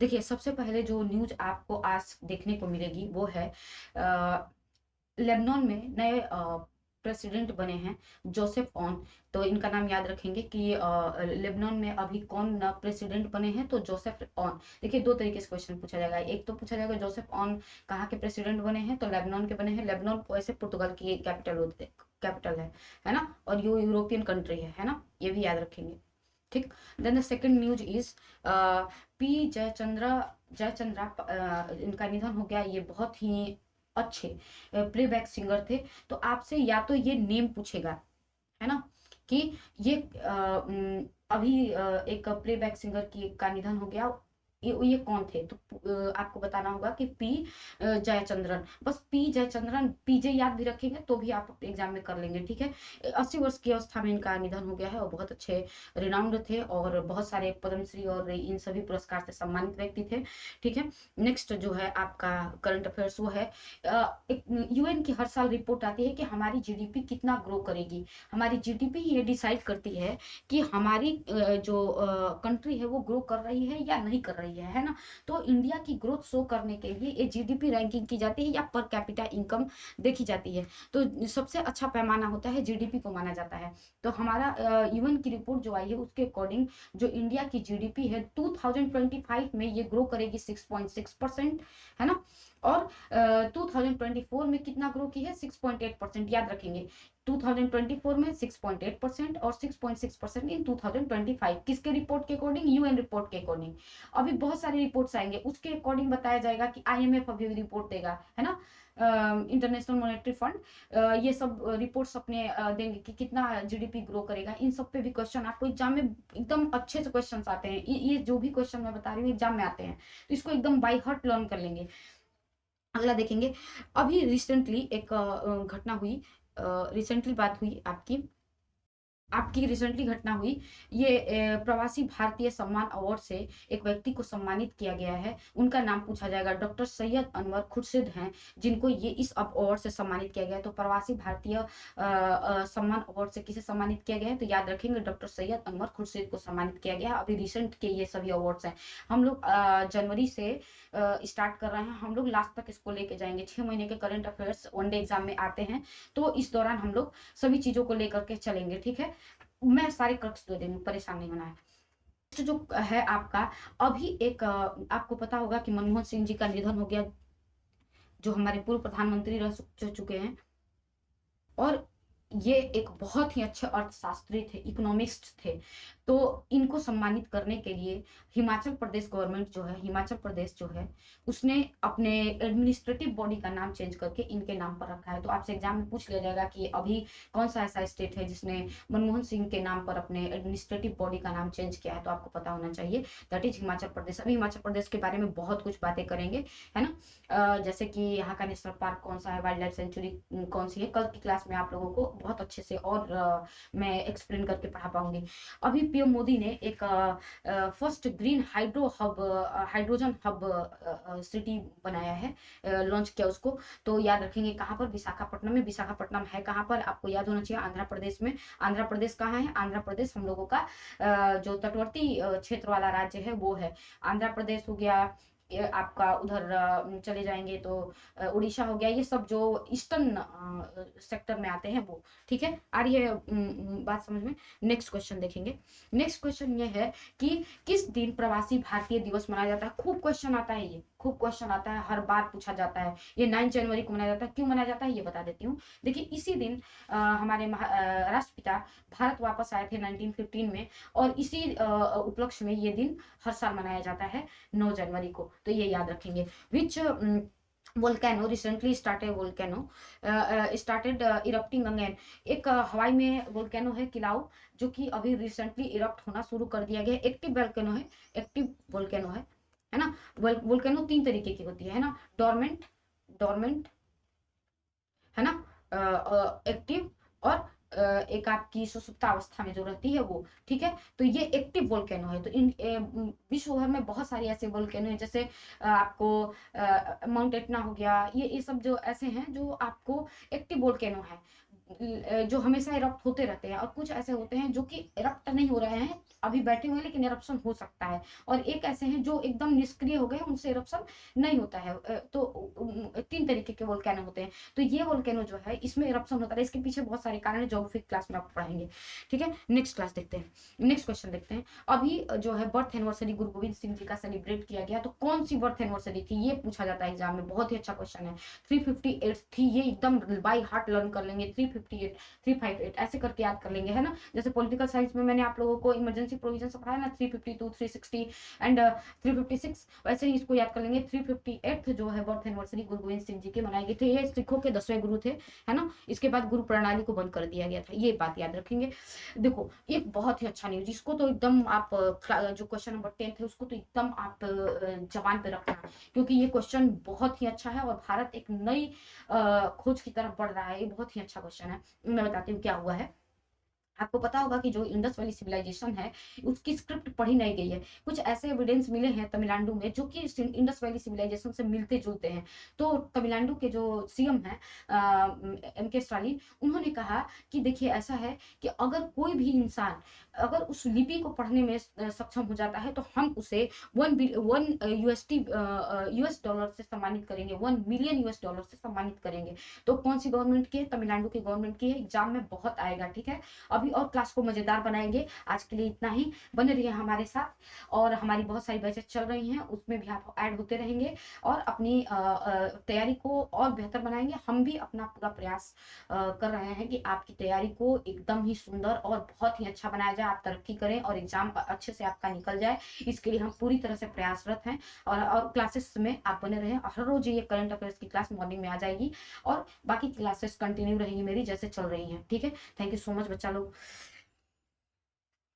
देखिए, सबसे पहले जो न्यूज़ आपको आज देखने को मिलेगी वो है लेबनान में नए प्रेसिडेंट बने हैं, जोसेफ ऑन। तो इनका नाम याद रखेंगे कि लेबनान में अभी कौन प्रेसिडेंट बने हैं, तो जोसेफ ऑन। देखिए, दो तरीके से क्वेश्चन पूछा जाएगा। एक तो पूछा जाएगा जोसेफ ऑन कहाँ के प्रेसिडेंट बने हैं, तो लेबनान के बने हैं। लेबनान वैसे पुर्तगाल की कैपिटल है ना, और ये यूरोपियन कंट्री है ना, ये भी याद रखेंगे। ठीक। Then the second news is P Jayachandra इनका निधन हो गया। ये बहुत ही अच्छे प्लेबैक सिंगर थे। तो आपसे या तो ये नेम पूछेगा, है ना, कि ये अभी एक प्लेबैक सिंगर की का निधन हो गया, ये कौन थे, तो आपको बताना होगा कि पी जयचंद्रन। बस पी जयचंद्रन, पीजे याद भी रखेंगे तो भी आप एग्जाम में कर लेंगे। ठीक है। 80 वर्ष की अवस्था में इनका निधन हो गया है, और बहुत अच्छे रिनाउंड थे, और बहुत सारे पद्मश्री और इन सभी पुरस्कार से सम्मानित व्यक्ति थे। ठीक है। नेक्स्ट जो है आपका करंट अफेयर्स वो है, एक यूएन की हर साल रिपोर्ट आती है कि हमारी जीडीपी कितना ग्रो करेगी। हमारी जीडीपी ये डिसाइड करती है कि हमारी जो कंट्री है वो ग्रो कर रही है या नहीं कर रही है ना। तो इंडिया की ग्रोथ शो करने के लिए ये जीडीपी रैंकिंग की जाती है या पर कैपिटा इनकम देखी जाती है। तो सबसे अच्छा पैमाना होता है जीडीपी को माना जाता है। तो हमारा यूएन की रिपोर्ट जो आई है उसके अकॉर्डिंग जो इंडिया की जीडीपी है 2025 में ये ग्रो करेगी 6.6%, है ना। और 2024 में कितना ग्रो की है, 6.8%, याद रखेंगे। 2024 में 6.8% और 6.6% इन 2025, किसके रिपोर्ट के अकॉर्डिंग, यूएन रिपोर्ट के अकॉर्डिंग। अभी बहुत सारी रिपोर्ट्स आएंगे, उसके अकॉर्डिंग बताया जाएगा कि आईएमएफ अभी रिपोर्ट देगा, है ना, इंटरनेशनल मॉनेटरी फंड। ये सब रिपोर्ट्स अपने देंगे कि कितना जीडीपी ग्रो करेगा। इन सब पे भी क्वेश्चन आपको एग्जाम में एकदम अच्छे से क्वेश्चन आते हैं। ये जो भी क्वेश्चन मैं बता रही हूँ एग्जाम में आते हैं, तो इसको एकदम बाई हार्ट लर्न कर लेंगे। अगला देखेंगे, अभी रिसेंटली एक घटना हुई, रिसेंटली बात हुई आपकी रिसेंटली घटना हुई। ये प्रवासी भारतीय सम्मान अवार्ड से एक व्यक्ति को सम्मानित किया गया है। उनका नाम पूछा जाएगा, डॉक्टर सैयद अनवर खुर्शीद हैं जिनको ये इस अवार्ड से सम्मानित किया गया है। तो प्रवासी भारतीय सम्मान अवार्ड से किसे सम्मानित किया गया है, तो याद रखेंगे डॉक्टर सैयद अनवर खुर्शीद को सम्मानित किया गया है। अभी रिसेंट के ये सभी अवार्ड्स हैं। हम लोग जनवरी से स्टार्ट कर रहे हैं, हम लोग लास्ट तक इसको लेके जाएंगे। 6 महीने के करंट अफेयर्स वनडे एग्जाम में आते हैं, तो इस दौरान हम लोग सभी चीजों को लेकर के चलेंगे। ठीक है। मैं सारे क्रक्स दे दूंगी, परेशान नहीं होना है। नेक्स्ट जो है आपका, अभी एक आपको पता होगा कि मनमोहन सिंह जी का निधन हो गया, जो हमारे पूर्व प्रधानमंत्री रह चुके हैं। और ये एक बहुत ही अच्छे अर्थशास्त्री थे, इकोनॉमिस्ट थे। तो इनको सम्मानित करने के लिए हिमाचल प्रदेश गवर्नमेंट जो है, हिमाचल प्रदेश जो है, उसने अपने एडमिनिस्ट्रेटिव बॉडी का नाम चेंज करके इनके नाम पर रखा है। तो आपसे एग्जाम में पूछ लिया जाएगा कि अभी कौन सा ऐसा स्टेट है जिसने मनमोहन सिंह के नाम पर अपने एडमिनिस्ट्रेटिव बॉडी का नाम चेंज किया है, तो आपको पता होना चाहिए, दैट इज हिमाचल प्रदेश। अभी हिमाचल प्रदेश के बारे में बहुत कुछ बातें करेंगे, है ना। जैसे कि यहाँ का नेशनल पार्क कौन सा है, वाइल्ड लाइफ सेंचुरी कौन सी है, कल की क्लास में आप लोगों को बहुत अच्छे से और मैं एक्सप्लेन करके पढ़ा पाऊंगी। अभी पीएम मोदी ने एक first green hydrogen hub city बनाया है, लॉन्च किया उसको। तो याद रखेंगे कहाँ पर, विशाखापट्टनम में। विशाखापट्टनम है कहाँ पर, आपको याद होना चाहिए, आंध्र प्रदेश में। आंध्र प्रदेश कहाँ है, आंध्र प्रदेश हम लोगों का जो तटवर्ती क्षेत्र वाला राज्य है वो है। आंध्र प्रदेश हो गया, ये आपका उधर चले जाएंगे तो उड़ीसा हो गया। ये सब जो ईस्टर्न सेक्टर में आते हैं वो। ठीक है, आ रही है बात समझ में। नेक्स्ट क्वेश्चन देखेंगे। नेक्स्ट क्वेश्चन ये है कि किस दिन प्रवासी भारतीय दिवस मनाया जाता है। खूब क्वेश्चन आता है, ये खूब क्वेश्चन आता है, हर बार पूछा जाता है। ये 9 जनवरी को मनाया जाता है। क्यों मनाया जाता है ये बता देती हूँ। देखिए, इसी दिन हमारे राष्ट्रपिता भारत वापस आए थे 1915 में, और इसी उपलक्ष्य में ये दिन हर साल मनाया जाता है 9 जनवरी को। तो ये याद रखेंगे। Which volcano recently started erupting again. एक हवाई में वोल्केनो है किलाउ, जो कि अभी रिसेंटली इरप्ट होना शुरू कर दिया गया। एक्टिव वोल्केनो है, एक्टिव वोल्केनो है ना। वोल्केनो 3 तरीके की होती है ना, डोरमेंट, डोरमेंट, है ना, एक्टिव, और एक आपकी सुसुप्तावस्था में जो रहती है वो। ठीक है। तो ये एक्टिव वोल्केनो है। तो इन विश्व भर में बहुत सारी ऐसे वोल्केनो है, जैसे आपको माउंट एटना हो गया, ये सब जो ऐसे हैं जो आपको एक्टिव वोल्केनो है। जो हमेशा इरप्ट होते रहते हैं, और कुछ ऐसे होते हैं जो कि इरप्ट नहीं हो रहे हैं, अभी बैठे हुए हैं लेकिन इरप्शन हो सकता है, और एक ऐसे हैं जो एकदम निष्क्रिय हो गए, उनसे इरप्शन नहीं होता है। तो 3 तरीके के वोल्केनो होते हैं। तो ये वोल्केनो जो है इसमें इरप्शन होता है, इसके पीछे बहुत सारे कारण है, ज्योग्राफी क्लास में आप पढ़ाएंगे। ठीक है, नेक्स्ट क्लास देखते हैं, नेक्स्ट क्वेश्चन देखते हैं। अभी जो है बर्थ एनिवर्सरी गुरु गोविंद सिंह जी का सेलिब्रेट किया गया, तो कौन सी बर्थ एनिवर्सरी थी, ये पूछा जाता है एग्जाम में, बहुत ही अच्छा क्वेश्चन है। 358 थी, ये एकदम बाई हार्ट लर्न कर लेंगे। 358, 358 ऐसे करके याद कर लेंगे, है ना। जैसे पॉलिटिकल साइंस में मैंने आप लोगों को इमरजेंसी प्रोविजन पढ़ाया ना, 352, 360 एंड 356, वैसे ही इसको याद कर लेंगे। 358 जो है बर्थ एनिवर्सरी गुरु गोविंद सिंह जी की मनाई गई थी, ये सिखों के 10वें गुरु थे, है ना। इसके बाद गुरु प्रणाली को बंद कर दिया गया था, ये बात याद रखेंगे। देखो एक बहुत ही अच्छा न्यूज, इसको तो एकदम आप जो क्वेश्चन नंबर 10 है उसको तो एकदम आप जबान पे रखना, क्योंकि ये क्वेश्चन बहुत ही अच्छा है, और भारत एक नई खोज की तरफ बढ़ रहा है। ये बहुत ही अच्छा क्वेश्चन है, मैं बताती हूँ क्या हुआ है। आपको पता होगा कि जो इंडस वैली सिविलाइजेशन है उसकी स्क्रिप्ट पढ़ी नहीं गई है। कुछ ऐसे एविडेंस मिले हैं तमिलनाडु में जो कि इंडस वैली सिविलाइजेशन से मिलते जुलते हैं। तो तमिलनाडु के जो सीएम हैं एम के स्टालिन, उन्होंने कहा कि देखिए ऐसा है कि अगर कोई भी इंसान अगर उस लिपि को पढ़ने में सक्षम हो जाता है तो हम उसे 1 यूएस डॉलर से सम्मानित करेंगे, 1 मिलियन यूएस डॉलर से सम्मानित करेंगे। तो कौन सी गवर्नमेंट की है, तमिलनाडु की गवर्नमेंट की है। एग्जाम में बहुत आएगा, ठीक है। अभी और क्लास को मजेदार बनाएंगे, आज के लिए इतना ही। बने रहिए हमारे साथ, और हमारी बहुत सारी बैचेस चल रही हैं, उसमें भी आप ऐड होते रहेंगे, और अपनी तैयारी को और बेहतर बनाएंगे। हम भी अपना पूरा प्रयास कर रहे हैं कि आपकी तैयारी को एकदम ही सुंदर और बहुत ही अच्छा बनाया जाए, आप तरक्की करें और एग्जाम अच्छे से आपका निकल जाए। इसके लिए हम पूरी तरह से प्रयासरत हैं, और क्लासेस में आप बने रहें। हर रोज ये करंट अफेयर्स की क्लास मॉर्निंग में आ जाएगी, और बाकी क्लासेस कंटिन्यू रहेंगी मेरी जैसे चल रही हैं, ठीक है। थैंक यू सो मच बच्चा लोग।